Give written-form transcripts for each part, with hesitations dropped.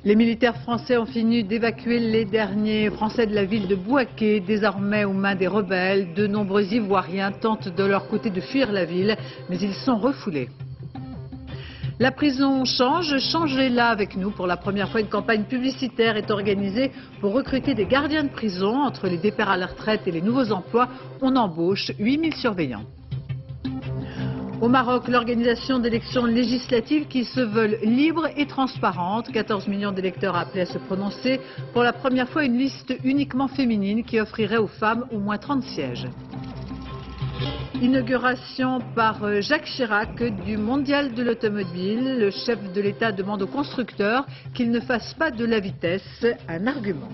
Les militaires français ont fini d'évacuer les derniers Français de la ville de Bouaké, désormais aux mains des rebelles. De nombreux Ivoiriens tentent de leur côté de fuir la ville, mais ils sont refoulés. La prison change, changez-la avec nous. Pour la première fois, une campagne publicitaire est organisée pour recruter des gardiens de prison. Entre les départs à la retraite et les nouveaux emplois, on embauche 8000 surveillants. Au Maroc, l'organisation d'élections législatives qui se veulent libres et transparentes. 14 millions d'électeurs appelés à se prononcer. Pour la première fois, une liste uniquement féminine qui offrirait aux femmes au moins 30 sièges. Inauguration par Jacques Chirac du Mondial de l'automobile. Le chef de l'État demande aux constructeurs qu'ils ne fassent pas de la vitesse un argument.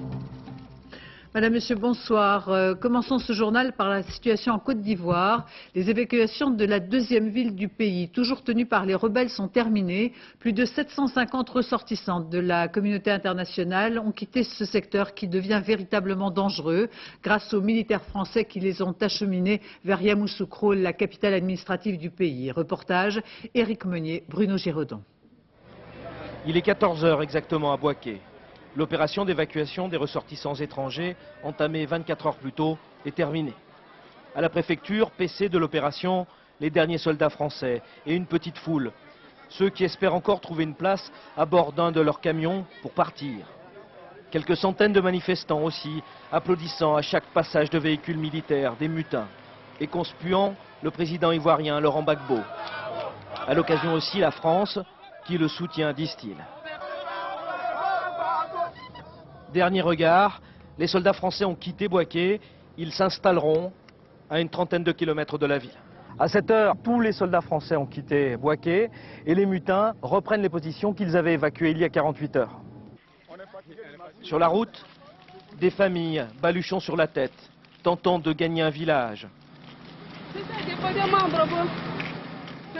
Madame, Monsieur, bonsoir. Commençons ce journal par la situation en Côte d'Ivoire. Les évacuations de la deuxième ville du pays, toujours tenues par les rebelles, sont terminées. Plus de 750 ressortissantes de la communauté internationale ont quitté ce secteur qui devient véritablement dangereux grâce aux militaires français qui les ont acheminés vers Yamoussoukro, la capitale administrative du pays. Reportage, Éric Meunier, Bruno Giraudon. Il est 14 h exactement à Bouaké. L'opération d'évacuation des ressortissants étrangers, entamée 24 heures plus tôt, est terminée. À la préfecture, PC de l'opération, les derniers soldats français et une petite foule. Ceux qui espèrent encore trouver une place à bord d'un de leurs camions pour partir. Quelques centaines de manifestants aussi, applaudissant à chaque passage de véhicules militaires, des mutins. Et conspuant le président ivoirien Laurent Gbagbo. À l'occasion aussi la France, qui le soutient, disent-ils. Dernier regard, les soldats français ont quitté Bouaké, ils s'installeront à une trentaine de kilomètres de la ville. À cette heure, tous les soldats français ont quitté Bouaké et les mutins reprennent les positions qu'ils avaient évacuées il y a 48 heures. Sur la route, des familles, baluchons sur la tête, tentant de gagner un village.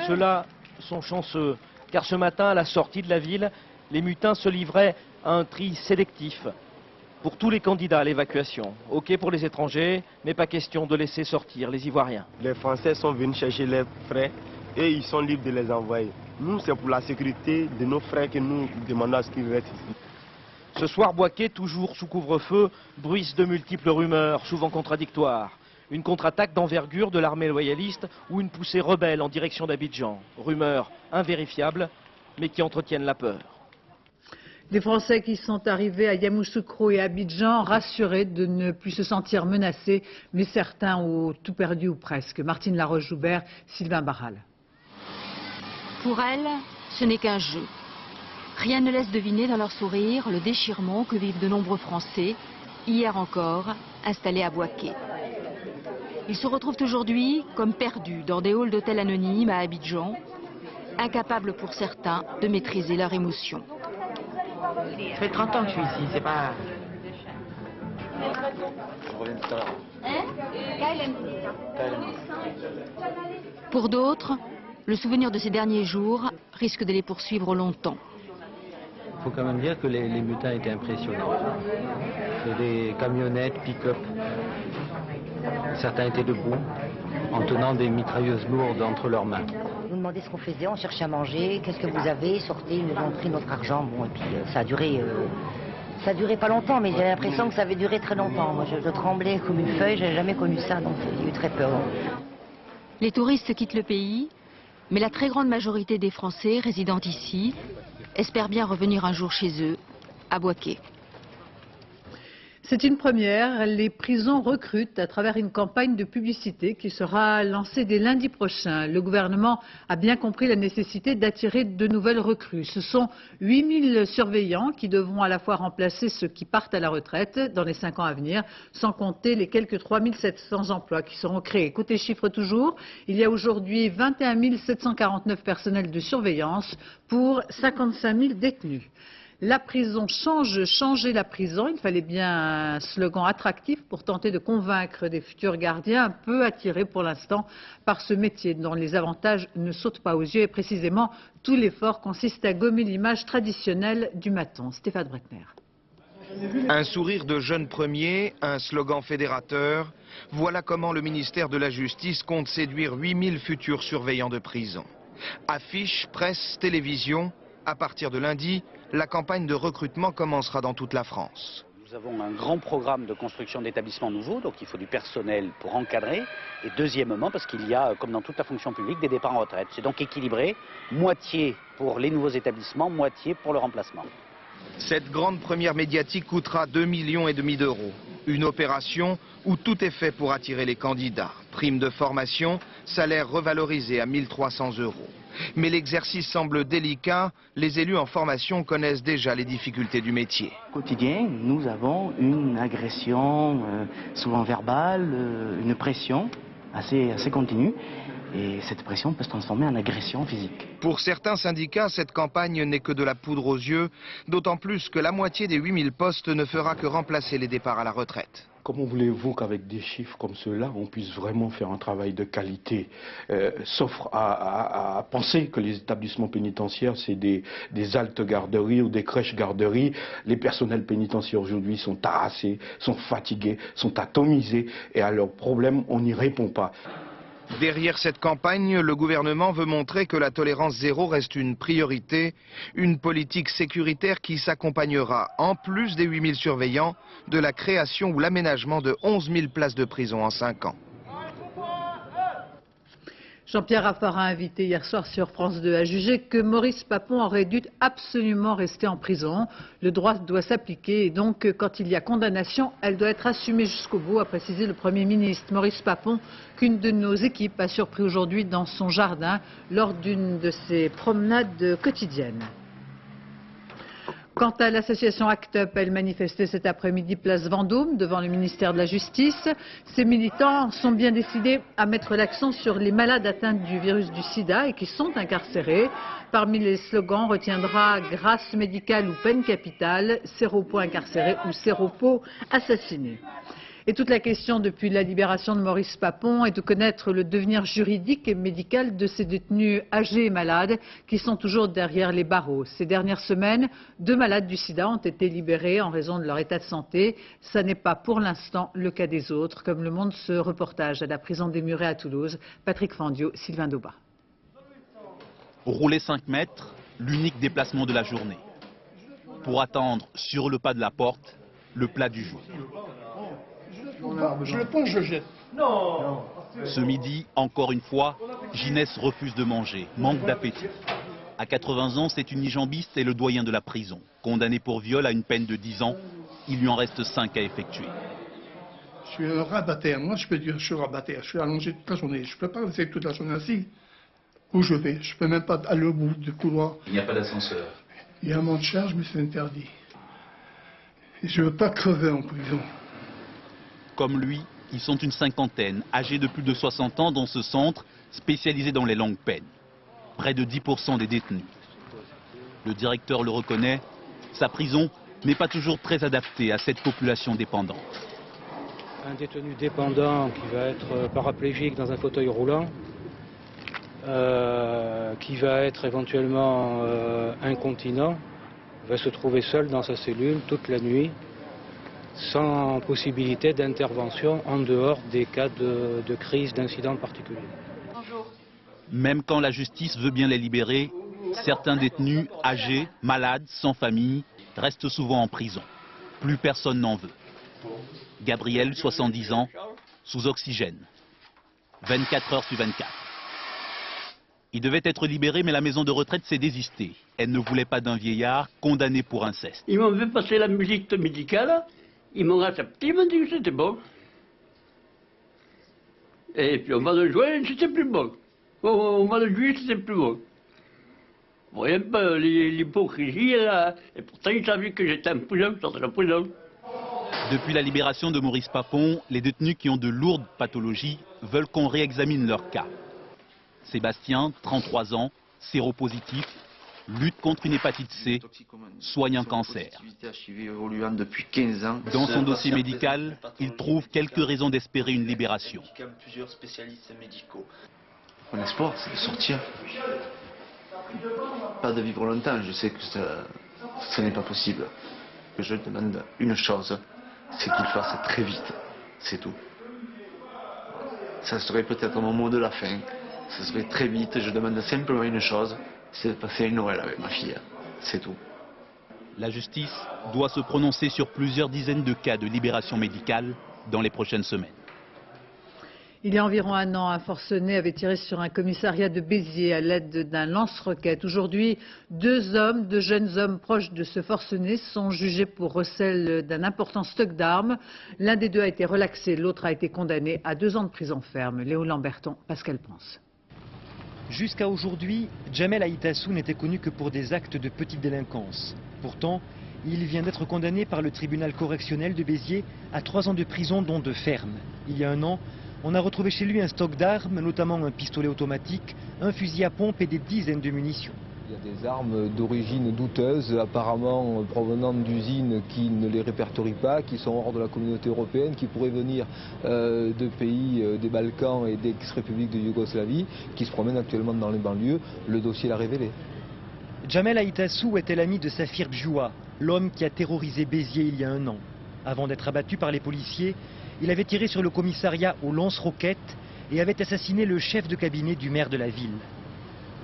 Ceux-là sont chanceux, car ce matin, à la sortie de la ville, les mutins se livraient à un tri sélectif pour tous les candidats à l'évacuation. OK pour les étrangers, mais pas question de laisser sortir les Ivoiriens. Les Français sont venus chercher leurs frères et ils sont libres de les envoyer. Nous, c'est pour la sécurité de nos frères que nous demandons à ce qu'ils restent ici. Ce soir, Bouaké, toujours sous couvre-feu, bruissent de multiples rumeurs, souvent contradictoires. Une contre-attaque d'envergure de l'armée loyaliste ou une poussée rebelle en direction d'Abidjan. Rumeurs invérifiables, mais qui entretiennent la peur. Des Français qui sont arrivés à Yamoussoukro et Abidjan rassurés de ne plus se sentir menacés, mais certains ont tout perdu ou presque. Martine Laroche-Joubert, Sylvain Barral. Pour elles, ce n'est qu'un jeu. Rien ne laisse deviner dans leur sourire le déchirement que vivent de nombreux Français, hier encore, installés à Bouaké. Ils se retrouvent aujourd'hui comme perdus dans des halls d'hôtels anonymes à Abidjan, incapables pour certains de maîtriser leur émotion. Ça fait 30 ans que je suis ici, c'est pas... Pour d'autres, le souvenir de ces derniers jours risque de les poursuivre longtemps. Il faut quand même dire que les mutins étaient impressionnants. C'est des camionnettes, pick-up. Certains étaient debout, en tenant des mitrailleuses lourdes entre leurs mains. Nous demandaient ce qu'on faisait, on cherchait à manger, qu'est-ce que vous avez, sortez, ils nous ont pris notre argent. Bon, et puis ça a duré pas longtemps, mais j'ai l'impression que ça avait duré très longtemps. Moi, je tremblais comme une feuille, j'avais jamais connu ça, donc j'ai eu très peur. Les touristes quittent le pays, mais la très grande majorité des Français résidant ici espèrent bien revenir un jour chez eux, à Bouaké. C'est une première. Les prisons recrutent à travers une campagne de publicité qui sera lancée dès lundi prochain. Le gouvernement a bien compris la nécessité d'attirer de nouvelles recrues. Ce sont 8000 surveillants qui devront à la fois remplacer ceux qui partent à la retraite dans les 5 ans à venir, sans compter les quelques 3700 emplois qui seront créés. Côté chiffres toujours, il y a aujourd'hui 21 749 personnels de surveillance pour 55 000 détenus. La prison change, changer la prison. Il fallait bien un slogan attractif pour tenter de convaincre des futurs gardiens un peu attirés pour l'instant par ce métier dont les avantages ne sautent pas aux yeux. Et précisément, tout l'effort consiste à gommer l'image traditionnelle du maton. Stéphane Breckner. Un sourire de jeune premier, un slogan fédérateur. Voilà comment le ministère de la Justice compte séduire 8000 futurs surveillants de prison. Affiches, presse, télévision. À partir de lundi, la campagne de recrutement commencera dans toute la France. Nous avons un grand programme de construction d'établissements nouveaux, donc il faut du personnel pour encadrer. Et deuxièmement, parce qu'il y a, comme dans toute la fonction publique, des départs en retraite. C'est donc équilibré, moitié pour les nouveaux établissements, moitié pour le remplacement. Cette grande première médiatique coûtera 2,5 millions d'euros. Une opération où tout est fait pour attirer les candidats. Prime de formation, salaire revalorisé à 1 300 €. Mais l'exercice semble délicat. Les élus en formation connaissent déjà les difficultés du métier. Au quotidien, nous avons une agression souvent verbale, une pression assez continue. Et cette pression peut se transformer en agression physique. Pour certains syndicats, cette campagne n'est que de la poudre aux yeux, d'autant plus que la moitié des 8000 postes ne fera que remplacer les départs à la retraite. Comment voulez-vous qu'avec des chiffres comme ceux-là, on puisse vraiment faire un travail de qualité, sauf à penser que les établissements pénitentiaires, c'est des haltes garderies ou des crèches garderies. Les personnels pénitentiaires aujourd'hui sont harassés, sont fatigués, sont atomisés, et à leurs problèmes, on n'y répond pas. Derrière cette campagne, le gouvernement veut montrer que la tolérance zéro reste une priorité, une politique sécuritaire qui s'accompagnera, en plus des 8000 surveillants, de la création ou l'aménagement de 11 000 places de prison en 5 ans. Jean-Pierre Raffarin, invité hier soir sur France 2, a jugé que Maurice Papon aurait dû absolument rester en prison. Le droit doit s'appliquer et donc, quand il y a condamnation, elle doit être assumée jusqu'au bout, a précisé le Premier ministre. Maurice Papon, qu'une de nos équipes a surpris aujourd'hui dans son jardin lors d'une de ses promenades quotidiennes. Quant à l'association ACT UP, elle manifestait cet après-midi place Vendôme devant le ministère de la Justice. Ces militants sont bien décidés à mettre l'accent sur les malades atteints du virus du sida et qui sont incarcérés. Parmi les slogans retiendra grâce médicale ou peine capitale, séropo incarcéré ou séropo assassiné. Et toute la question depuis la libération de Maurice Papon est de connaître le devenir juridique et médical de ces détenus âgés et malades qui sont toujours derrière les barreaux. Ces dernières semaines, 2 malades du sida ont été libérés en raison de leur état de santé. Ça n'est pas pour l'instant le cas des autres, comme le montre ce reportage à la prison des Murets à Toulouse. Patrick Fandiot, Sylvain Daubat. Rouler 5 mètres, l'unique déplacement de la journée. Pour attendre sur le pas de la porte, le plat du jour. Je le prends, je jette. Non. Ce midi, encore une fois, Ginès refuse de manger, manque d'appétit. À 80 ans, c'est une nijambiste et le doyen de la prison. Condamné pour viol à une peine de 10 ans, il lui en reste 5 à effectuer. Je suis un rabattaire. Moi, je peux dire que je suis rabattaire. Je suis allongé toute la journée. Je ne peux pas rester toute la journée assis. Où je vais? Je ne peux même pas aller au bout du couloir. Il n'y a pas d'ascenseur. Il y a un monte charge, mais c'est interdit. Et je ne veux pas crever en prison. Comme lui, ils sont une cinquantaine, âgés de plus de 60 ans dans ce centre, spécialisé dans les longues peines. Près de 10% des détenus. Le directeur le reconnaît, sa prison n'est pas toujours très adaptée à cette population dépendante. Un détenu dépendant qui va être paraplégique dans un fauteuil roulant, qui va être éventuellement incontinent, va se trouver seul dans sa cellule toute la nuit, sans possibilité d'intervention en dehors des cas de crise, d'incidents particuliers. Même quand la justice veut bien les libérer, certains détenus âgés, malades, sans famille, restent souvent en prison. Plus personne n'en veut. Gabriel, 70 ans, sous oxygène. 24 heures sur 24. Il devait être libéré, mais la maison de retraite s'est désistée. Elle ne voulait pas d'un vieillard condamné pour inceste. Ils m'ont fait passer la musique médicale. Ils m'ont accepté, ils m'ont dit que c'était bon. Et puis au mois de juin, c'était plus bon. Au mois de juillet, c'était plus bon. Vous voyez un peu l'hypocrisie, là. Et pourtant, ils savaient que j'étais en prison, je sortais de la prison. Depuis la libération de Maurice Papon, les détenus qui ont de lourdes pathologies veulent qu'on réexamine leur cas. Sébastien, 33 ans, séropositif, lutte contre une hépatite C, soigne un cancer. Depuis 15 ans. Dans son dossier médical, il trouve quelques raisons d'espérer une libération. Plusieurs spécialistes médicaux. Mon espoir, c'est de sortir. Pas de vivre longtemps, je sais que ce n'est pas possible. Je demande une chose, c'est qu'il fasse très vite, c'est tout. Ça serait peut-être mon mot de la fin. Ça serait très vite, je demande simplement une chose, c'est de passer un Noël avec ma fille. c'est tout. La justice doit se prononcer sur plusieurs dizaines de cas de libération médicale dans les prochaines semaines. Il y a environ un an, un forcené avait tiré sur un commissariat de Béziers à l'aide d'un lance-roquette. Aujourd'hui, deux jeunes hommes proches de ce forcené sont jugés pour recel d'un important stock d'armes. L'un des deux a été relaxé, l'autre a été condamné à 2 ans de prison ferme. Léo Lamberton, Pascal Ponce. Jusqu'à aujourd'hui, Djamel Aïtassou n'était connu que pour des actes de petite délinquance. Pourtant, il vient d'être condamné par le tribunal correctionnel de Béziers à 3 ans de prison, dont 2 fermes. Il y a un an, on a retrouvé chez lui un stock d'armes, notamment un pistolet automatique, un fusil à pompe et des dizaines de munitions. Il y a des armes d'origine douteuse, apparemment provenant d'usines qui ne les répertorient pas, qui sont hors de la communauté européenne, qui pourraient venir de pays des Balkans et d'ex-républiques de Yougoslavie, qui se promènent actuellement dans les banlieues. Le dossier l'a révélé. Djamel Aïtassou était l'ami de Safir Bjoua, l'homme qui a terrorisé Béziers il y a un an. Avant d'être abattu par les policiers, il avait tiré sur le commissariat au lance-roquettes et avait assassiné le chef de cabinet du maire de la ville.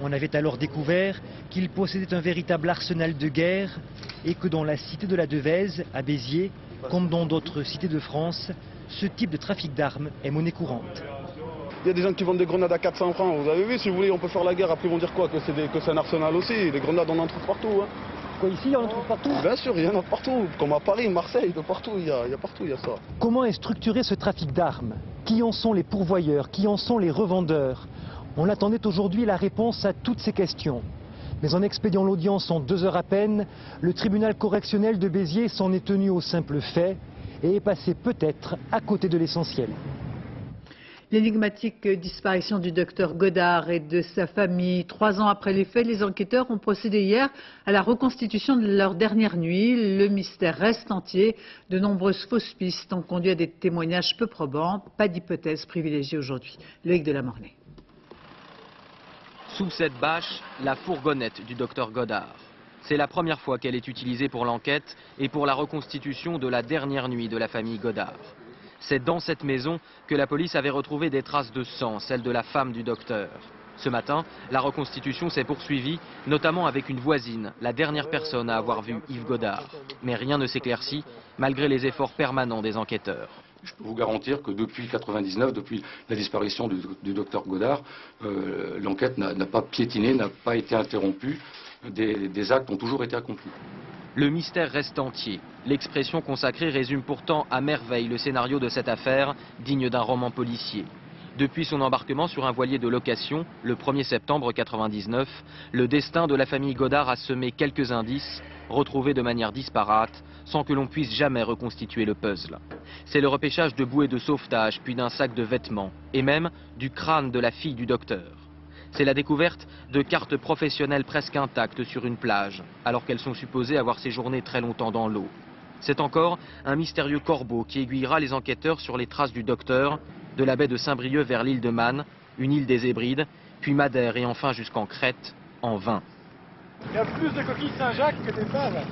On avait alors découvert qu'il possédait un véritable arsenal de guerre et que dans la cité de la Devèze, à Béziers, comme dans d'autres cités de France, ce type de trafic d'armes est monnaie courante. Il y a des gens qui vendent des grenades à 400 francs. Vous avez vu, si vous voulez, on peut faire la guerre. Après, ils vont dire quoi? Que c'est un arsenal aussi. Les grenades, on en trouve partout. Hein. Quoi, ici, on en trouve partout? Bien sûr, il y en a partout. Comme à Paris, Marseille, de partout, il y a ça. Comment est structuré ce trafic d'armes? Qui en sont les pourvoyeurs? Qui en sont les revendeurs? On attendait aujourd'hui la réponse à toutes ces questions. Mais en expédiant l'audience en 2 heures à peine, le tribunal correctionnel de Béziers s'en est tenu au simple fait et est passé peut-être à côté de l'essentiel. L'énigmatique disparition du docteur Godard et de sa famille. 3 ans après les faits, les enquêteurs ont procédé hier à la reconstitution de leur dernière nuit. Le mystère reste entier. De nombreuses fausses pistes ont conduit à des témoignages peu probants. Pas d'hypothèse privilégiée aujourd'hui. Loïc Delamornay. Sous cette bâche, la fourgonnette du docteur Godard. C'est la première fois qu'elle est utilisée pour l'enquête et pour la reconstitution de la dernière nuit de la famille Godard. C'est dans cette maison que la police avait retrouvé des traces de sang, celles de la femme du docteur. Ce matin, la reconstitution s'est poursuivie, notamment avec une voisine, la dernière personne à avoir vu Yves Godard. Mais rien ne s'éclaircit, malgré les efforts permanents des enquêteurs. Je peux vous garantir que depuis 1999, depuis la disparition du docteur Godard, l'enquête n'a pas piétiné, n'a pas été interrompue. Des actes ont toujours été accomplis. Le mystère reste entier. L'expression consacrée résume pourtant à merveille le scénario de cette affaire, digne d'un roman policier. Depuis son embarquement sur un voilier de location, le 1er septembre 1999, le destin de la famille Godard a semé quelques indices, retrouvés de manière disparate, sans que l'on puisse jamais reconstituer le puzzle. C'est le repêchage de bouées de sauvetage, puis d'un sac de vêtements, et même du crâne de la fille du docteur. C'est la découverte de cartes professionnelles presque intactes sur une plage, alors qu'elles sont supposées avoir séjourné très longtemps dans l'eau. C'est encore un mystérieux corbeau qui aiguillera les enquêteurs sur les traces du docteur, de la baie de Saint-Brieuc vers l'île de Man, une île des Hébrides, puis Madère et enfin jusqu'en Crète, en vain. Il y a plus de coquilles Saint-Jacques que d'épaves.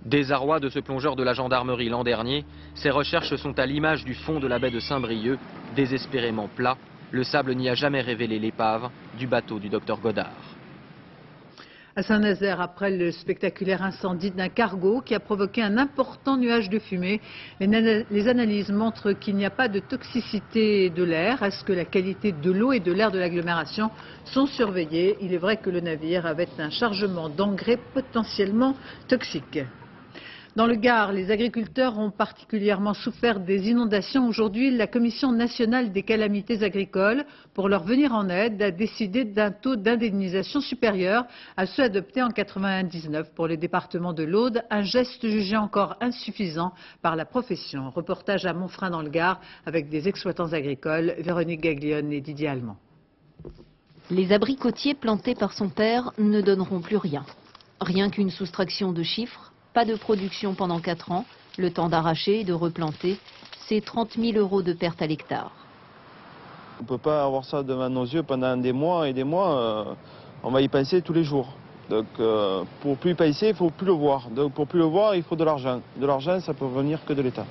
Désarroi de ce plongeur de la gendarmerie l'an dernier, ses recherches sont à l'image du fond de la baie de Saint-Brieuc, désespérément plat. Le sable n'y a jamais révélé l'épave du bateau du docteur Godard. À Saint-Nazaire, après le spectaculaire incendie d'un cargo qui a provoqué un important nuage de fumée, les analyses montrent qu'il n'y a pas de toxicité de l'air. Est-ce que la qualité de l'eau et de l'air de l'agglomération sont surveillées? Il est vrai que le navire avait un chargement d'engrais potentiellement toxiques. Dans le Gard, les agriculteurs ont particulièrement souffert des inondations. Aujourd'hui, la Commission nationale des calamités agricoles, pour leur venir en aide, a décidé d'un taux d'indemnisation supérieur à ceux adoptés en 1999 pour les départements de l'Aude, un geste jugé encore insuffisant par la profession. Reportage à Montfrin dans le Gard avec des exploitants agricoles, Véronique Gaglione et Didier Allemand. Les abricotiers plantés par son père ne donneront plus rien. Rien qu'une soustraction de chiffres. Pas de production pendant 4 ans, le temps d'arracher et de replanter, c'est 30 000 € de perte à l'hectare. On ne peut pas avoir ça devant nos yeux pendant des mois et des mois, on va y penser tous les jours. Donc pour plus y penser, il ne faut plus le voir. Donc pour plus le voir, il faut de l'argent. De l'argent, ça peut venir que de l'État.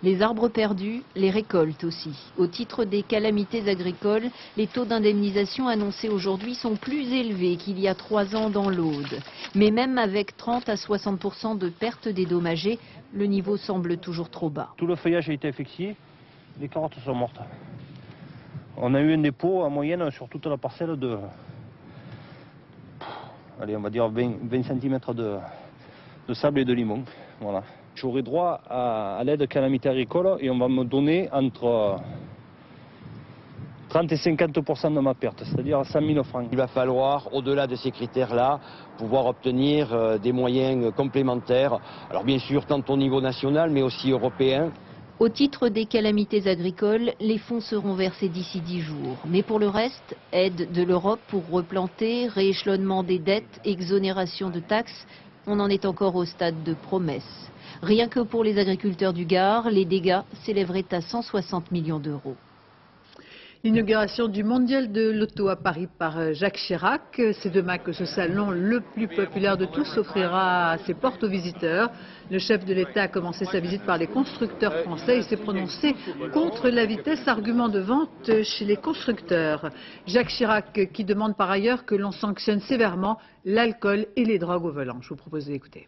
Les arbres perdus, les récoltes aussi. Au titre des calamités agricoles, les taux d'indemnisation annoncés aujourd'hui sont plus élevés qu'il y a 3 ans dans l'Aude. Mais même avec 30 à 60% de pertes dédommagées, le niveau semble toujours trop bas. Tout le feuillage a été asphyxié, les carottes sont mortes. On a eu un dépôt en moyenne sur toute la parcelle de, allez, on va dire 20 cm de sable et de limon. Voilà. J'aurai droit à l'aide calamité agricole et on va me donner entre 30 et 50% de ma perte, c'est-à-dire 100 000 francs. Il va falloir, au-delà de ces critères-là, pouvoir obtenir des moyens complémentaires. Alors bien sûr, tant au niveau national, mais aussi européen. Au titre des calamités agricoles, les fonds seront versés d'ici 10 jours. Mais pour le reste, aide de l'Europe pour replanter, rééchelonnement des dettes, exonération de taxes, on en est encore au stade de promesses. Rien que pour les agriculteurs du Gard, les dégâts s'élèveraient à 160 millions d'euros. L'inauguration du mondial de l'auto à Paris par Jacques Chirac. C'est demain que ce salon le plus populaire de tous s'offrira ses portes aux visiteurs. Le chef de l'État a commencé sa visite par les constructeurs français et s'est prononcé contre la vitesse, argument de vente chez les constructeurs. Jacques Chirac qui demande par ailleurs que l'on sanctionne sévèrement l'alcool et les drogues au volant. Je vous propose d'écouter.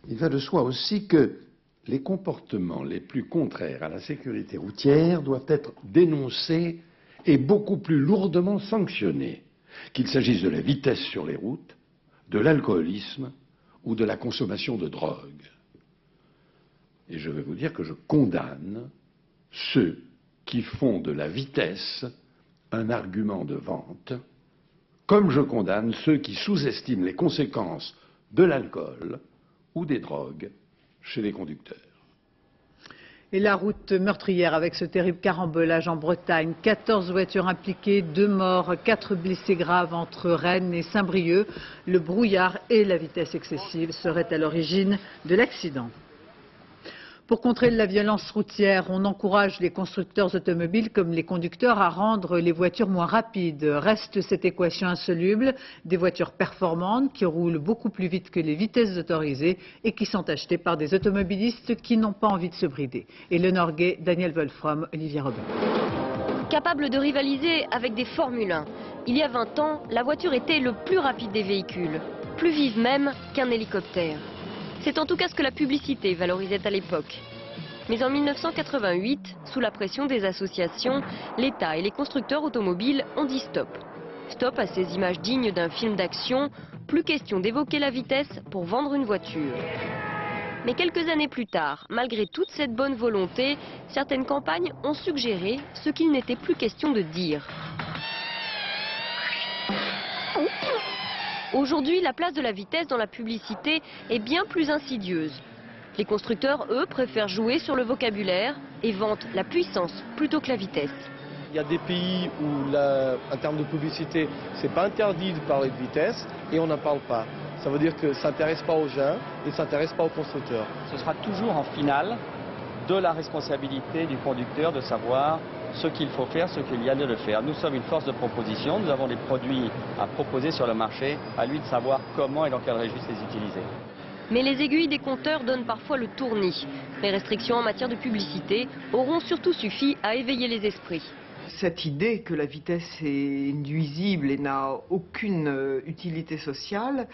Il va de soi aussi que les comportements les plus contraires à la sécurité routière doivent être dénoncés et beaucoup plus lourdement sanctionnés, qu'il s'agisse de la vitesse sur les routes, de l'alcoolisme ou de la consommation de drogue. Et je vais vous dire que je condamne ceux qui font de la vitesse un argument de vente, comme je condamne ceux qui sous-estiment les conséquences de l'alcool ou des drogues chez les conducteurs. Et la route meurtrière avec ce terrible carambolage en Bretagne. 14 voitures impliquées, 2 morts, 4 blessés graves entre Rennes et Saint-Brieuc. Le brouillard et la vitesse excessive seraient à l'origine de l'accident. Pour contrer la violence routière, on encourage les constructeurs automobiles comme les conducteurs à rendre les voitures moins rapides. Reste cette équation insoluble, des voitures performantes qui roulent beaucoup plus vite que les vitesses autorisées et qui sont achetées par des automobilistes qui n'ont pas envie de se brider. Et le Norguais, Daniel Wolfram, Olivier Robin. Capable de rivaliser avec des Formule 1. Il y a 20 ans, la voiture était le plus rapide des véhicules, plus vive même qu'un hélicoptère. C'est en tout cas ce que la publicité valorisait à l'époque. Mais en 1988, sous la pression des associations, l'État et les constructeurs automobiles ont dit stop. Stop à ces images dignes d'un film d'action, plus question d'évoquer la vitesse pour vendre une voiture. Mais quelques années plus tard, malgré toute cette bonne volonté, certaines campagnes ont suggéré ce qu'il n'était plus question de dire. Aujourd'hui, la place de la vitesse dans la publicité est bien plus insidieuse. Les constructeurs, eux, préfèrent jouer sur le vocabulaire et vantent la puissance plutôt que la vitesse. Il y a des pays où, en termes de publicité, c'est pas interdit de parler de vitesse et on n'en parle pas. Ça veut dire que ça n'intéresse pas aux gens et ça n'intéresse pas aux constructeurs. Ce sera toujours en finale de la responsabilité du conducteur de savoir ce qu'il faut faire, ce qu'il y a de le faire. Nous sommes une force de proposition, nous avons des produits à proposer sur le marché, à lui de savoir comment et dans quel registre les utiliser. Mais les aiguilles des compteurs donnent parfois le tournis. Les restrictions en matière de publicité auront surtout suffi à éveiller les esprits. Cette idée que la vitesse est nuisible et n'a aucune utilité sociale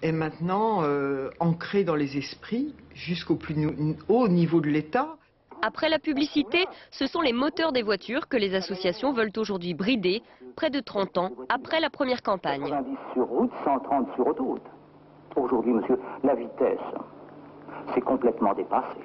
est maintenant ancrée dans les esprits jusqu'au plus haut niveau de l'État. Après la publicité, ce sont les moteurs des voitures que les associations veulent aujourd'hui brider, près de 30 ans après la première campagne. 90 sur route, 130 sur autoroute. Aujourd'hui, monsieur, la vitesse, c'est complètement dépassé.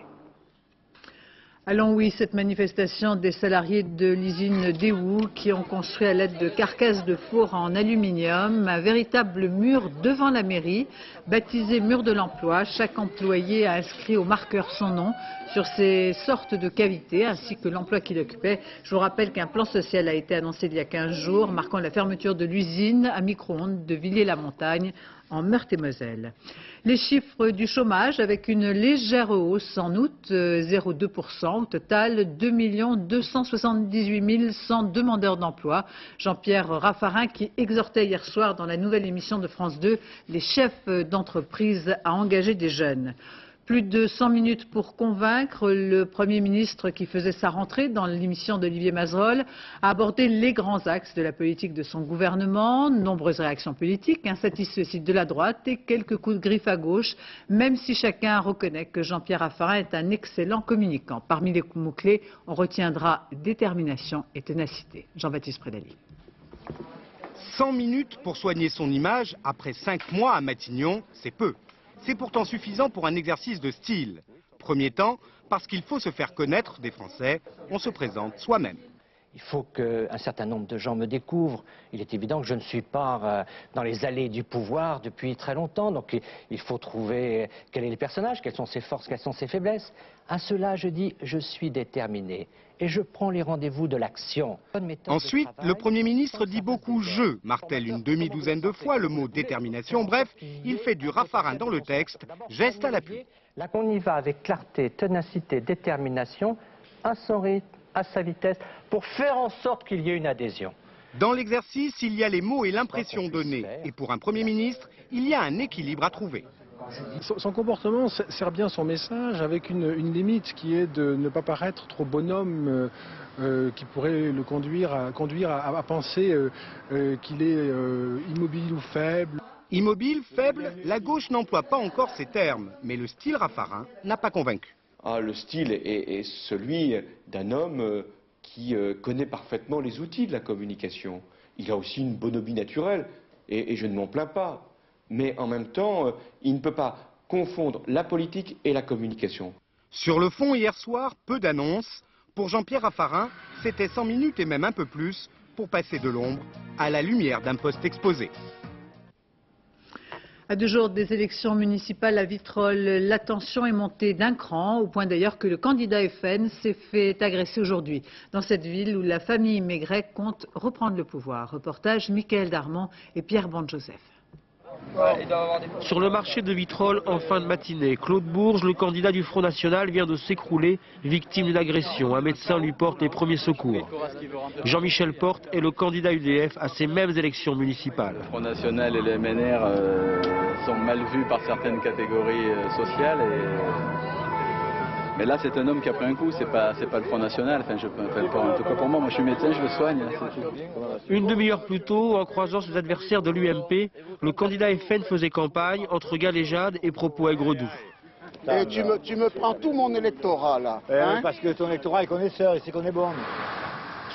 À Longwy, cette manifestation des salariés de l'usine Daewoo qui ont construit à l'aide de carcasses de four en aluminium un véritable mur devant la mairie, baptisé mur de l'emploi. Chaque employé a inscrit au marqueur son nom sur ces sortes de cavités ainsi que l'emploi qu'il occupait. Je vous rappelle qu'un plan social a été annoncé il y a 15 jours, marquant la fermeture de l'usine à micro-ondes de Villiers-la-Montagne en Meurthe-et-Moselle. Les chiffres du chômage avec une légère hausse en août, 0,2%. Au total, 2 278 100 demandeurs d'emploi. Jean-Pierre Raffarin qui exhortait hier soir dans la nouvelle émission de France 2 les chefs d'entreprise à engager des jeunes. Plus de 100 minutes pour convaincre. Le Premier ministre, qui faisait sa rentrée dans l'émission d'Olivier Mazerolle, a abordé les grands axes de la politique de son gouvernement. Nombreuses réactions politiques, insatisfaits de la droite et quelques coups de griffe à gauche, même si chacun reconnaît que Jean-Pierre Raffarin est un excellent communicant. Parmi les mots-clés, on retiendra détermination et ténacité. Jean-Baptiste Prédali. 100 minutes pour soigner son image après 5 mois à Matignon, c'est peu. C'est pourtant suffisant pour un exercice de style. Premier temps, parce qu'il faut se faire connaître des Français, on se présente soi-même. Il faut qu'un certain nombre de gens me découvrent. Il est évident que je ne suis pas dans les allées du pouvoir depuis très longtemps. Donc il faut trouver quel est le personnage, quelles sont ses forces, quelles sont ses faiblesses. À cela, je dis, je suis déterminé. Et je prends les rendez-vous de l'action. Ensuite, le Premier ministre dit beaucoup « je », martèle une demi-douzaine de fois le mot « détermination ». Bref, il fait du Raffarin dans le texte, geste à l'appui. Là, on y va avec clarté, ténacité, détermination, à son rythme, à sa vitesse, pour faire en sorte qu'il y ait une adhésion. Dans l'exercice, il y a les mots et l'impression donnée. Et pour un Premier ministre, il y a un équilibre à trouver. Son comportement sert bien son message avec une limite qui est de ne pas paraître trop bonhomme, qui pourrait le conduire à penser qu'il est immobile ou faible. Immobile, faible, la gauche n'emploie pas encore ces termes, mais le style Raffarin n'a pas convaincu. Le style est celui d'un homme qui connaît parfaitement les outils de la communication. Il a aussi une bonhomie naturelle, et je ne m'en plains pas. Mais en même temps, il ne peut pas confondre la politique et la communication. Sur le fond, hier soir, peu d'annonces. Pour Jean-Pierre Raffarin, c'était 100 minutes et même un peu plus pour passer de l'ombre à la lumière d'un poste exposé. À 2 jours des élections municipales à Vitrolles, la tension est montée d'un cran, au point d'ailleurs que le candidat FN s'est fait agresser aujourd'hui, dans cette ville où la famille Maigret compte reprendre le pouvoir. Reportage Mickaël Darmon et Pierre Bande-Joseph. Sur le marché de Vitrolles, en fin de matinée, Claude Bourges, le candidat du Front National, vient de s'écrouler, victime d'une agression. Un médecin lui porte les premiers secours. Jean-Michel Porte est le candidat UDF à ces mêmes élections municipales. Le Front National et le MNR sont mal vus par certaines catégories sociales. Mais là, c'est un homme qui a pris un coup, c'est pas le Front National. En tout cas pour moi, je suis médecin, je le soigne. Une demi-heure plus tôt, en croisant ses adversaires de l'UMP, le candidat FN faisait campagne entre galéjades et propos aigres-doux. Et tu me prends tout mon électorat là. Hein, parce que ton électorat est connaisseur, il sait qu'on est bon.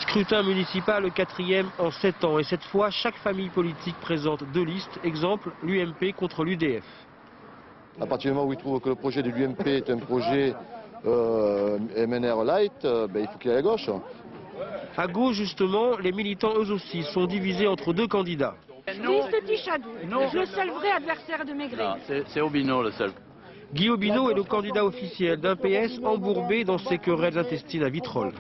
Scrutin municipal, le 4e en 7 ans. Et cette fois, chaque famille politique présente 2 listes. Exemple, l'UMP contre l'UDF. À partir du moment où il trouve que le projet de l'UMP est un projet MNR light, il faut qu'il aille à gauche. À gauche, justement, les militants eux aussi sont divisés entre 2 candidats. Liste Tichadou, le seul vrai adversaire de Maigret. C'est Aubineau le seul. Guy Aubineau est le candidat officiel d'un PS embourbé dans ses querelles intestines à Vitrolles.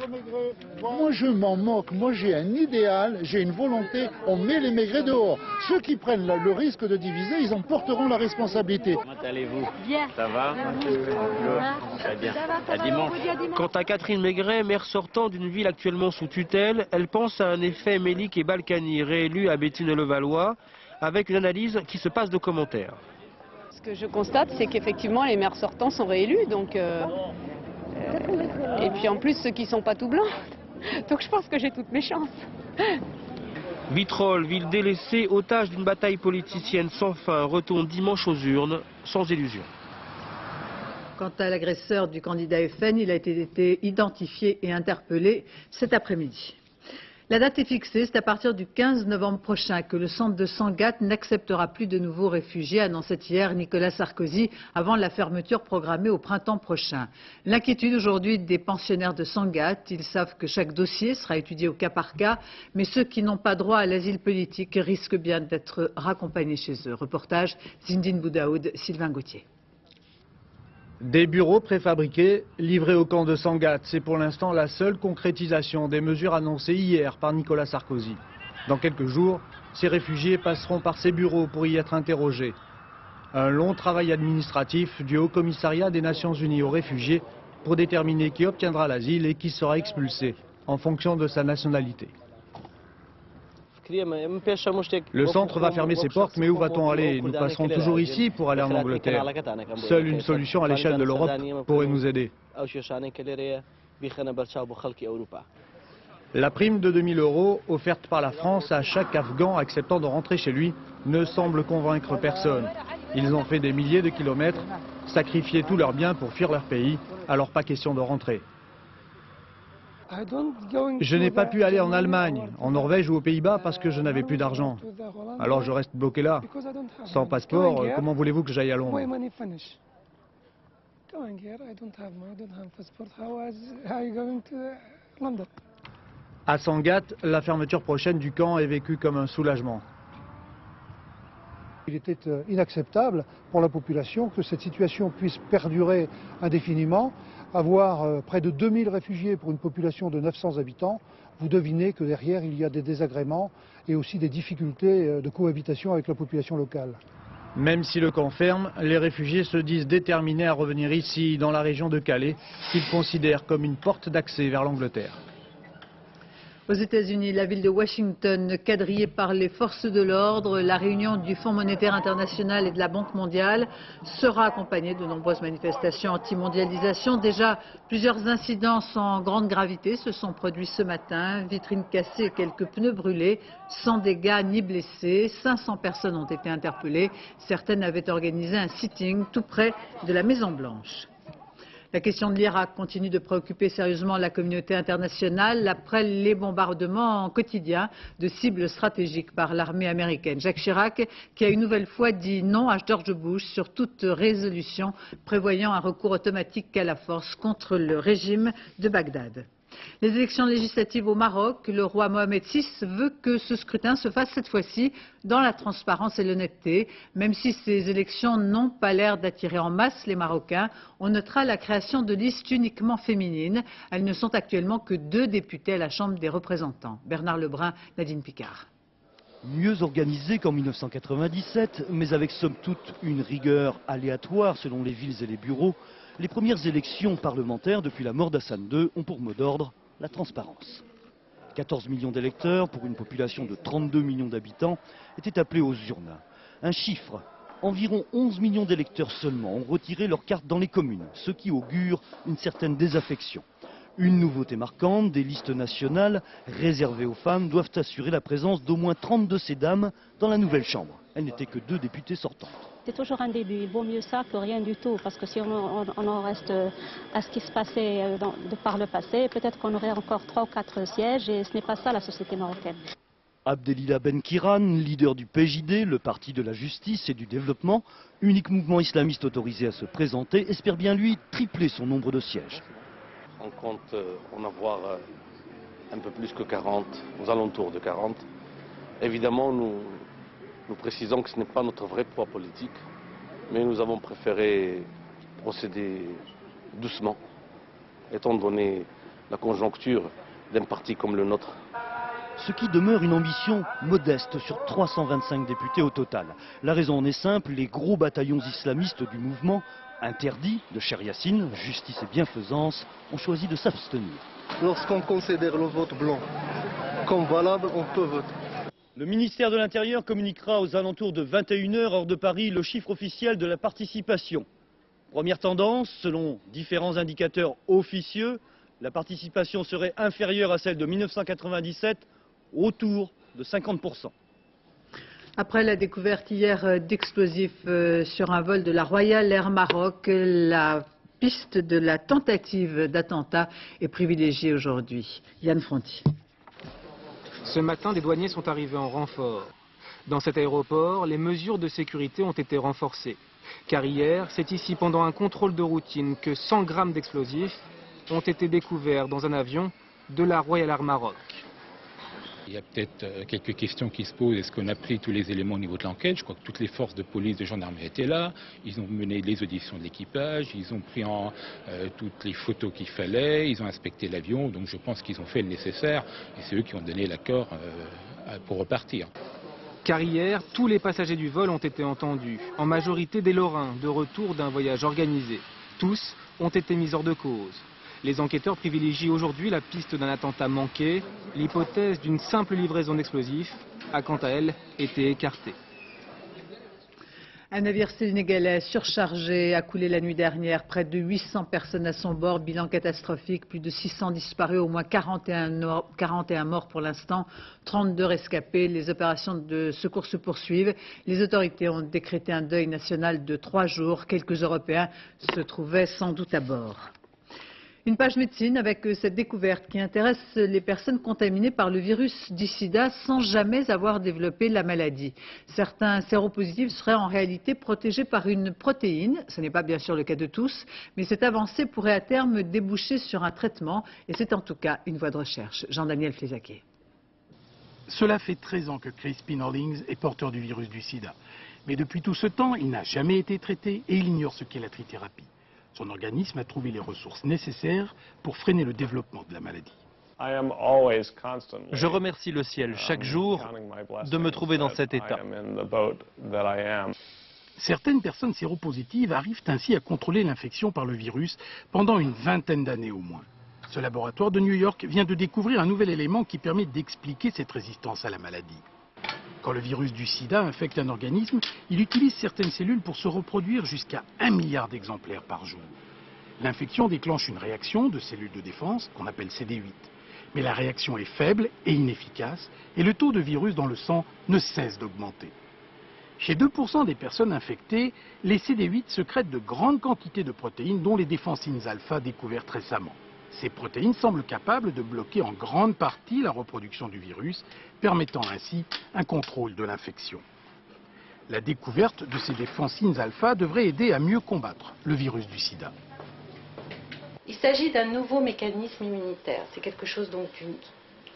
Moi je m'en moque, moi j'ai un idéal, j'ai une volonté, on met les Maigret dehors. Ceux qui prennent le risque de diviser, ils en porteront la responsabilité. Comment allez-vous? Bien. Ça va? Très bien. À dimanche. Quant à Catherine Maigret, maire sortant d'une ville actuellement sous tutelle, elle pense à un effet Mélic et Balkany, réélu à Béthune-le-Valois, avec une analyse qui se passe de commentaires. Ce que je constate, c'est qu'effectivement, les maires sortants sont réélus. Et puis en plus, ceux qui ne sont pas tout blancs. Donc je pense que j'ai toutes mes chances. Vitrolles, ville délaissée, otage d'une bataille politicienne sans fin, retourne dimanche aux urnes, sans illusion. Quant à l'agresseur du candidat FN, il a été identifié et interpellé cet après-midi. La date est fixée, c'est à partir du 15 novembre prochain que le centre de Sangatte n'acceptera plus de nouveaux réfugiés, annonçait hier Nicolas Sarkozy avant la fermeture programmée au printemps prochain. L'inquiétude aujourd'hui des pensionnaires de Sangatte, ils savent que chaque dossier sera étudié au cas par cas, mais ceux qui n'ont pas droit à l'asile politique risquent bien d'être raccompagnés chez eux. Reportage Zindine Boudaoud, Sylvain Gauthier. Des bureaux préfabriqués livrés au camp de Sangatte, c'est pour l'instant la seule concrétisation des mesures annoncées hier par Nicolas Sarkozy. Dans quelques jours, ces réfugiés passeront par ces bureaux pour y être interrogés. Un long travail administratif du Haut Commissariat des Nations Unies aux réfugiés pour déterminer qui obtiendra l'asile et qui sera expulsé en fonction de sa nationalité. Le centre va fermer ses portes, mais où va-t-on aller? Nous passerons toujours ici pour aller en Angleterre. Seule une solution à l'échelle de l'Europe pourrait nous aider. La prime de 2000 € offerte par la France à chaque Afghan acceptant de rentrer chez lui ne semble convaincre personne. Ils ont fait des milliers de kilomètres, sacrifié tous leurs biens pour fuir leur pays, alors pas question de rentrer. Je n'ai pas pu aller en Allemagne, en Norvège ou aux Pays-Bas parce que je n'avais plus d'argent. Alors je reste bloqué là. Sans passeport, comment voulez-vous que j'aille à Londres? À Sangatte, la fermeture prochaine du camp est vécue comme un soulagement. Il était inacceptable pour la population que cette situation puisse perdurer indéfiniment. Avoir près de 2000 réfugiés pour une population de 900 habitants, vous devinez que derrière il y a des désagréments et aussi des difficultés de cohabitation avec la population locale. Même si le camp ferme, les réfugiés se disent déterminés à revenir ici, dans la région de Calais, qu'ils considèrent comme une porte d'accès vers l'Angleterre. Aux États-Unis, la ville de Washington, quadrillée par les forces de l'ordre, la réunion du Fonds monétaire international et de la Banque mondiale sera accompagnée de nombreuses manifestations anti-mondialisation. Déjà, plusieurs incidents sans grande gravité se sont produits ce matin. Vitrines cassées et quelques pneus brûlés, sans dégâts ni blessés. 500 personnes ont été interpellées. Certaines avaient organisé un sitting tout près de la Maison-Blanche. La question de l'Irak continue de préoccuper sérieusement la communauté internationale après les bombardements quotidiens de cibles stratégiques par l'armée américaine. Jacques Chirac qui a une nouvelle fois dit non à George Bush sur toute résolution prévoyant un recours automatique à la force contre le régime de Bagdad. Les élections législatives au Maroc, le roi Mohamed VI veut que ce scrutin se fasse cette fois-ci dans la transparence et l'honnêteté. Même si ces élections n'ont pas l'air d'attirer en masse les Marocains, on notera la création de listes uniquement féminines. Elles ne sont actuellement que 2 députés à la Chambre des représentants. Bernard Lebrun, Nadine Picard. Mieux organisé qu'en 1997, mais avec somme toute une rigueur aléatoire selon les villes et les bureaux, les premières élections parlementaires depuis la mort d'Hassan II ont pour mot d'ordre la transparence. 14 millions d'électeurs pour une population de 32 millions d'habitants étaient appelés aux urnes. Un chiffre, environ 11 millions d'électeurs seulement ont retiré leur carte dans les communes, ce qui augure une certaine désaffection. Une nouveauté marquante, des listes nationales réservées aux femmes doivent assurer la présence d'au moins 30 de ces dames dans la nouvelle Chambre. Elles n'étaient que 2 députés sortantes. C'est toujours un début, il vaut mieux ça que rien du tout, parce que si on en reste à ce qui se passait par le passé, peut-être qu'on aurait encore 3 ou 4 sièges, et ce n'est pas ça la société marocaine. Abdelila Benkiran, leader du PJD, le parti de la justice et du développement, unique mouvement islamiste autorisé à se présenter, espère bien lui tripler son nombre de sièges. On compte en avoir un peu plus que 40, aux alentours de 40. Évidemment, nous précisons que ce n'est pas notre vrai poids politique, mais nous avons préféré procéder doucement, étant donné la conjoncture d'un parti comme le nôtre. Ce qui demeure une ambition modeste sur 325 députés au total. La raison en est simple, les gros bataillons islamistes du mouvement, interdits de Cher Yassine, justice et bienfaisance, ont choisi de s'abstenir. Lorsqu'on considère le vote blanc comme valable, on peut voter. Le ministère de l'Intérieur communiquera aux alentours de 21 h hors de Paris le chiffre officiel de la participation. Première tendance, selon différents indicateurs officieux, la participation serait inférieure à celle de 1997, autour de 50%. Après la découverte hier d'explosifs sur un vol de la Royal Air Maroc, la piste de la tentative d'attentat est privilégiée aujourd'hui. Yann Fronti. Ce matin, des douaniers sont arrivés en renfort. Dans cet aéroport, les mesures de sécurité ont été renforcées. Car hier, c'est ici pendant un contrôle de routine que 100 grammes d'explosifs ont été découverts dans un avion de la Royal Air Maroc. Il y a peut-être quelques questions qui se posent. Est-ce qu'on a pris tous les éléments au niveau de l'enquête? Je crois que toutes les forces de police, de gendarmerie étaient là. Ils ont mené les auditions de l'équipage. Ils ont pris en toutes les photos qu'il fallait. Ils ont inspecté l'avion. Donc je pense qu'ils ont fait le nécessaire. Et c'est eux qui ont donné l'accord pour repartir. Car hier, tous les passagers du vol ont été entendus. En majorité des Lorrains, de retour d'un voyage organisé. Tous ont été mis hors de cause. Les enquêteurs privilégient aujourd'hui la piste d'un attentat manqué. L'hypothèse d'une simple livraison d'explosifs a quant à elle été écartée. Un navire sénégalais surchargé a coulé la nuit dernière. Près de 800 personnes à son bord. Bilan catastrophique. Plus de 600 disparus, au moins 41 morts pour l'instant. 32 rescapés. Les opérations de secours se poursuivent. Les autorités ont décrété un deuil national de 3 jours. Quelques Européens se trouvaient sans doute à bord. Une page médecine avec cette découverte qui intéresse les personnes contaminées par le virus du sida sans jamais avoir développé la maladie. Certains séropositifs seraient en réalité protégés par une protéine. Ce n'est pas bien sûr le cas de tous, mais cette avancée pourrait à terme déboucher sur un traitement et c'est en tout cas une voie de recherche. Jean-Daniel Flézaquet. Cela fait 13 ans que Crispin Hollings est porteur du virus du sida. Mais depuis tout ce temps, il n'a jamais été traité et il ignore ce qu'est la trithérapie. Son organisme a trouvé les ressources nécessaires pour freiner le développement de la maladie. Je remercie le ciel chaque jour de me trouver dans cet état. Certaines personnes séropositives arrivent ainsi à contrôler l'infection par le virus pendant une vingtaine d'années au moins. Ce laboratoire de New York vient de découvrir un nouvel élément qui permet d'expliquer cette résistance à la maladie. Quand le virus du sida infecte un organisme, il utilise certaines cellules pour se reproduire jusqu'à 1 milliard d'exemplaires par jour. L'infection déclenche une réaction de cellules de défense qu'on appelle CD8. Mais la réaction est faible et inefficace et le taux de virus dans le sang ne cesse d'augmenter. Chez 2% des personnes infectées, les CD8 sécrètent de grandes quantités de protéines dont les défensines alpha découvertes récemment. Ces protéines semblent capables de bloquer en grande partie la reproduction du virus, permettant ainsi un contrôle de l'infection. La découverte de ces défensines alpha devrait aider à mieux combattre le virus du sida. Il s'agit d'un nouveau mécanisme immunitaire. C'est quelque chose donc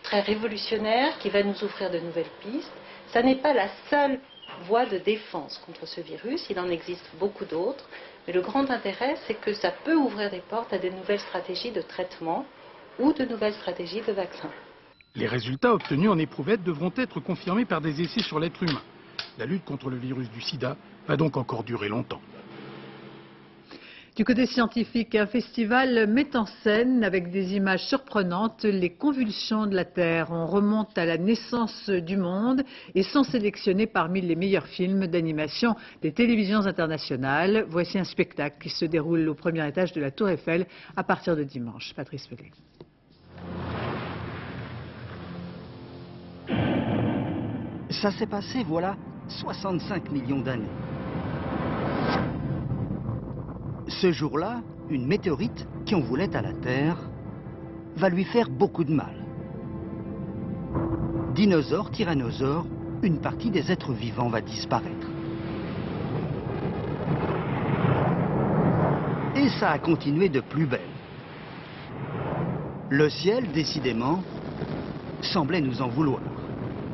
très révolutionnaire qui va nous offrir de nouvelles pistes. Ça n'est pas la seule voie de défense contre ce virus, il en existe beaucoup d'autres. Mais le grand intérêt, c'est que ça peut ouvrir des portes à de nouvelles stratégies de traitement ou de nouvelles stratégies de vaccin. Les résultats obtenus en éprouvette devront être confirmés par des essais sur l'être humain. La lutte contre le virus du sida va donc encore durer longtemps. Du côté scientifique, un festival met en scène avec des images surprenantes les convulsions de la Terre. On remonte à la naissance du monde et sont sélectionnés parmi les meilleurs films d'animation des télévisions internationales. Voici un spectacle qui se déroule au premier étage de la Tour Eiffel à partir de dimanche. Patrice Pellet. Ça s'est passé, voilà, 65 millions d'années. Ce jour-là, une météorite qui en voulait à la Terre va lui faire beaucoup de mal. Dinosaures, tyrannosaures, une partie des êtres vivants va disparaître. Et ça a continué de plus belle. Le ciel, décidément, semblait nous en vouloir.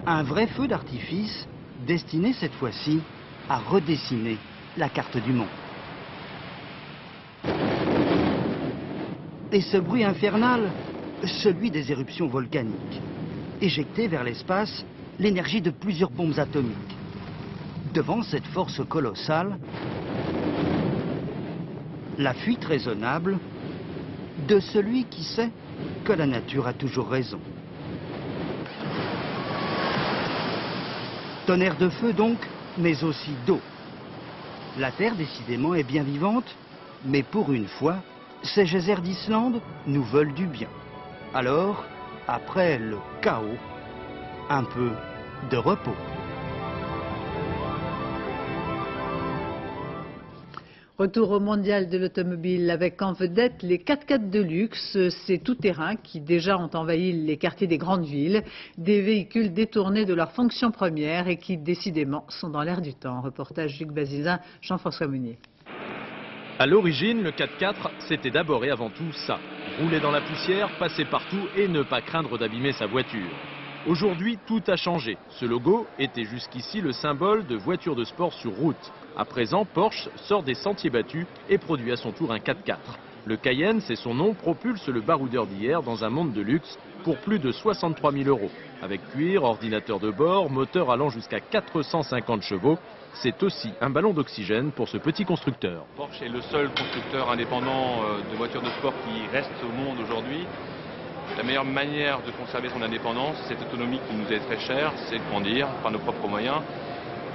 Un vrai feu d'artifice destiné cette fois-ci à redessiner la carte du monde. Et ce bruit infernal, celui des éruptions volcaniques, éjectées vers l'espace l'énergie de plusieurs bombes atomiques. Devant cette force colossale, la fuite raisonnable de celui qui sait que la nature a toujours raison. Tonnerre de feu donc, mais aussi d'eau. La Terre décidément est bien vivante, mais pour une fois, ces geysers d'Islande nous veulent du bien. Alors, après le chaos, un peu de repos. Retour au mondial de l'automobile avec en vedette les 4x4 de luxe, ces tout-terrains qui déjà ont envahi les quartiers des grandes villes, des véhicules détournés de leur fonction première et qui décidément sont dans l'air du temps. Reportage Luc Bazizin, Jean-François Meunier. À l'origine, le 4x4, c'était d'abord et avant tout ça. Rouler dans la poussière, passer partout et ne pas craindre d'abîmer sa voiture. Aujourd'hui, tout a changé. Ce logo était jusqu'ici le symbole de voitures de sport sur route. À présent, Porsche sort des sentiers battus et produit à son tour un 4x4. Le Cayenne, c'est son nom, propulse le baroudeur d'hier dans un monde de luxe pour plus de 63 000 €. Avec cuir, ordinateur de bord, moteur allant jusqu'à 450 chevaux, c'est aussi un ballon d'oxygène pour ce petit constructeur. Porsche est le seul constructeur indépendant de voitures de sport qui reste au monde aujourd'hui. La meilleure manière de conserver son indépendance, cette autonomie qui nous est très chère, c'est de grandir par nos propres moyens.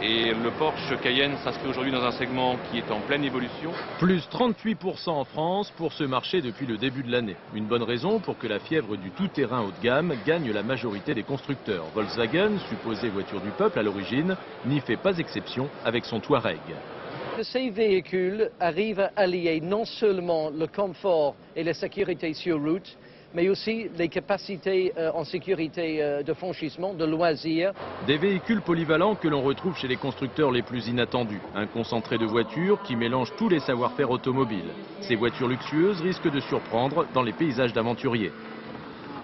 Et le Porsche Cayenne s'inscrit aujourd'hui dans un segment qui est en pleine évolution. Plus 38% en France pour ce marché depuis le début de l'année. Une bonne raison pour que la fièvre du tout-terrain haut de gamme gagne la majorité des constructeurs. Volkswagen, supposée voiture du peuple à l'origine, n'y fait pas exception avec son Touareg. Ces véhicules arrivent à allier non seulement le confort et la sécurité sur route, mais aussi les capacités en sécurité de franchissement, de loisirs. Des véhicules polyvalents que l'on retrouve chez les constructeurs les plus inattendus. Un concentré de voitures qui mélange tous les savoir-faire automobiles. Ces voitures luxueuses risquent de surprendre dans les paysages d'aventuriers.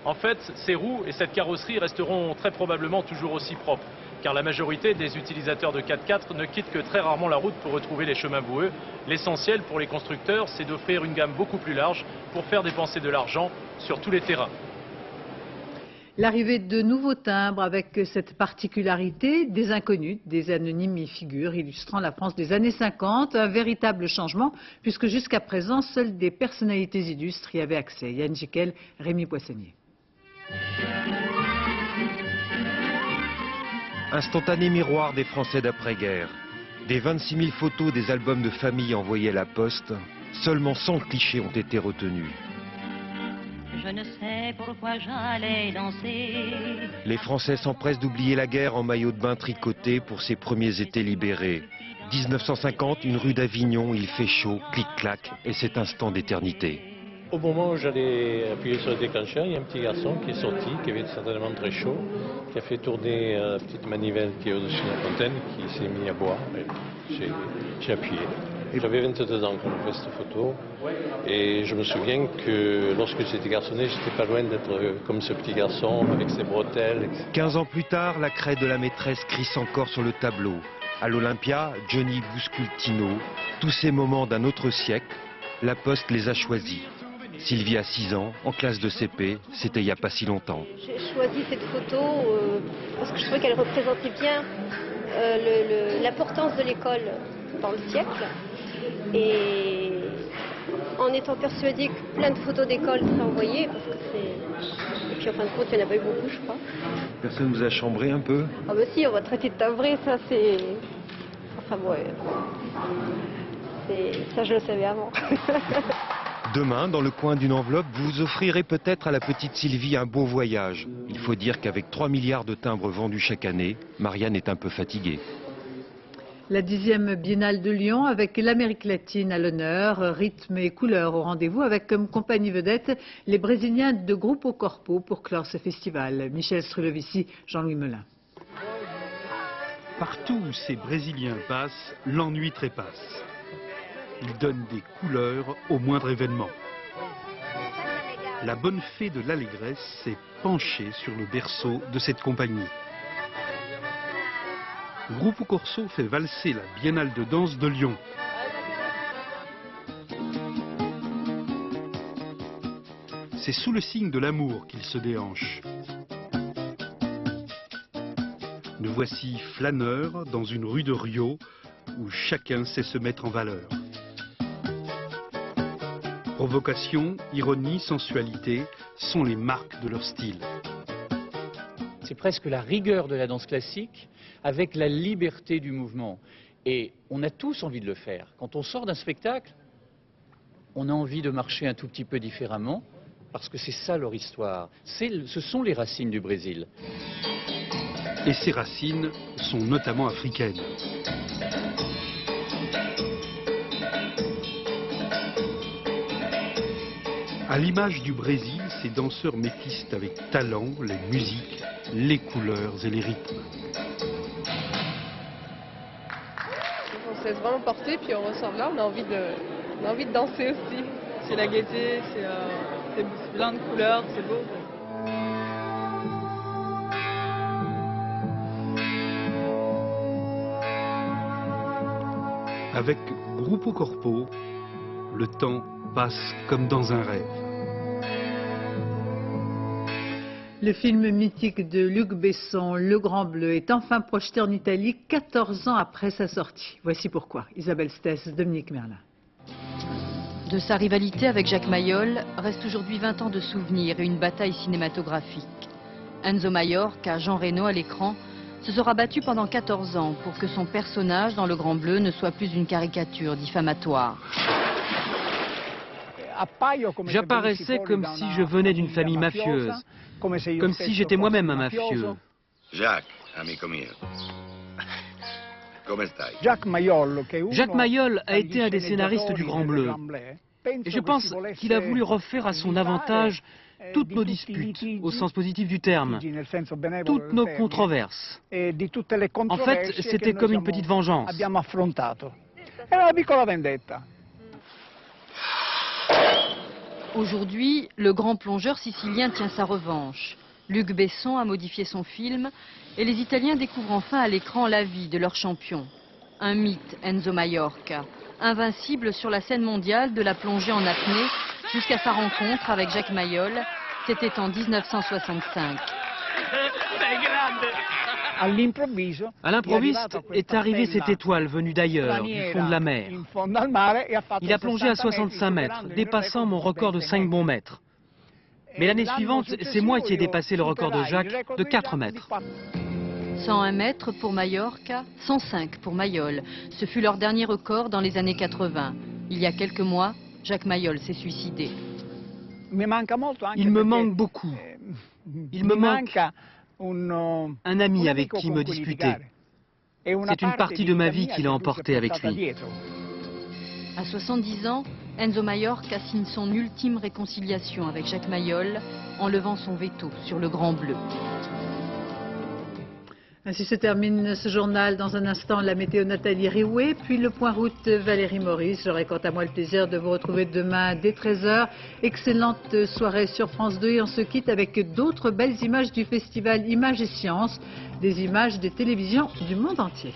En fait, ces roues et cette carrosserie resteront très probablement toujours aussi propres, car la majorité des utilisateurs de 4x4 ne quittent que très rarement la route pour retrouver les chemins boueux. L'essentiel pour les constructeurs, c'est d'offrir une gamme beaucoup plus large pour faire dépenser de l'argent sur tous les terrains. L'arrivée de nouveaux timbres avec cette particularité, des inconnus, des anonymes y figurent, illustrant la France des années 50, un véritable changement, puisque jusqu'à présent, seules des personnalités illustres y avaient accès. Yann Jiquel, Rémi Poissonnier. Instantané miroir des Français d'après-guerre. Des 26 000 photos des albums de famille envoyés à la poste, seulement 100 clichés ont été retenus. Je ne sais pourquoi j'allais danser. Les Français s'empressent d'oublier la guerre en maillot de bain tricoté pour ses premiers étés libérés. 1950, une rue d'Avignon, il fait chaud, clic-clac, et cet instant d'éternité. Au moment où j'allais appuyer sur le déclencheur, il y a un petit garçon qui est sorti, qui avait certainement très chaud, qui a fait tourner la petite manivelle qui est au-dessus de la fontaine, qui s'est mis à boire. J'ai appuyé. J'avais 22 ans quand j'ai fait cette photo, et je me souviens que lorsque j'étais garçonné, j'étais pas loin d'être comme ce petit garçon, avec ses bretelles, etc. 15 ans plus tard, la craie de la maîtresse crisse encore sur le tableau. À l'Olympia, Johnny bouscule Tino. Tous ces moments d'un autre siècle, la Poste les a choisis. Sylvie a 6 ans, en classe de CP, c'était il n'y a pas si longtemps. J'ai choisi cette photo parce que je trouvais qu'elle représentait bien l'importance de l'école dans le siècle. Et en étant persuadée que plein de photos d'école seraient envoyées, parce que c'est... Et puis en fin de compte, il n'y en a pas eu beaucoup, je crois. Personne vous a chambré un peu? Ah bah si, on va traiter de timbré, ça c'est... Enfin ouais... Ça je le savais avant. Demain, dans le coin d'une enveloppe, vous offrirez peut-être à la petite Sylvie un beau voyage. Il faut dire qu'avec 3 milliards de timbres vendus chaque année, Marianne est un peu fatiguée. La 10e Biennale de Lyon avec l'Amérique latine à l'honneur, rythme et couleurs au rendez-vous avec comme compagnie vedette les Brésiliens de Grupo Corpo pour clore ce festival. Michel Strulovici, Jean-Louis Melin. Partout où ces Brésiliens passent, l'ennui trépasse. Ils donnent des couleurs au moindre événement. La bonne fée de l'allégresse s'est penchée sur le berceau de cette compagnie. Grupo Corso fait valser la Biennale de danse de Lyon. C'est sous le signe de l'amour qu'il se déhanche. Nous voici flâneurs dans une rue de Rio où chacun sait se mettre en valeur. Provocation, ironie, sensualité sont les marques de leur style. C'est presque la rigueur de la danse classique avec la liberté du mouvement. Et on a tous envie de le faire. Quand on sort d'un spectacle, on a envie de marcher un tout petit peu différemment parce que c'est ça leur histoire. Ce sont les racines du Brésil. Et ces racines sont notamment africaines. À l'image du Brésil, ces danseurs métissent avec talent les musiques, les couleurs et les rythmes. On se laisse vraiment porter, puis on ressort de là, on a envie de danser aussi. C'est la gaieté, c'est plein de couleurs, c'est beau. Avec Grupo Corpo, le temps passe comme dans un rêve. Le film mythique de Luc Besson, Le Grand Bleu, est enfin projeté en Italie 14 ans après sa sortie. Voici pourquoi. Isabelle Stess, Dominique Merlin. De sa rivalité avec Jacques Mayol, reste aujourd'hui 20 ans de souvenirs et une bataille cinématographique. Enzo Maiorca, Jean Reno à l'écran, se sera battu pendant 14 ans pour que son personnage dans Le Grand Bleu ne soit plus une caricature diffamatoire. J'apparaissais comme si je venais d'une famille mafieuse, comme si j'étais moi-même un mafieux. Jacques, amico mio. Come stai? Jacques Mayol a été un des scénaristes du Grand Bleu. Et je pense qu'il a voulu refaire à son avantage toutes nos disputes, au sens positif du terme, toutes nos controverses. En fait, c'était comme une petite vengeance. Aujourd'hui, le grand plongeur sicilien tient sa revanche. Luc Besson a modifié son film et les Italiens découvrent enfin à l'écran la vie de leur champion. Un mythe, Enzo Maiorca, invincible sur la scène mondiale de la plongée en apnée jusqu'à sa rencontre avec Jacques Mayol. C'était en 1965. À l'improviste est arrivée cette étoile venue d'ailleurs, du fond de la mer. Il a plongé à 65 mètres, dépassant mon record de 5 bons mètres. Mais l'année suivante, c'est moi qui ai dépassé le record de Jacques de 4 mètres. 101 mètres pour Maiorca, 105 pour Mayol. Ce fut leur dernier record dans les années 80. Il y a quelques mois, Jacques Mayol s'est suicidé. Il me manque beaucoup. Il me manque un ami avec qui me disputer. C'est une partie de ma vie qu'il a emportée avec lui. À 70 ans, Enzo Maiorca signe son ultime réconciliation avec Jacques Mayol en levant son veto sur Le Grand Bleu. Ainsi se termine ce journal. Dans un instant, la météo Nathalie Riouet, puis le point route Valérie Maurice. J'aurai quant à moi le plaisir de vous retrouver demain dès 13 h. Excellente soirée sur France 2 et on se quitte avec d'autres belles images du festival Images et Sciences, des images des télévisions du monde entier.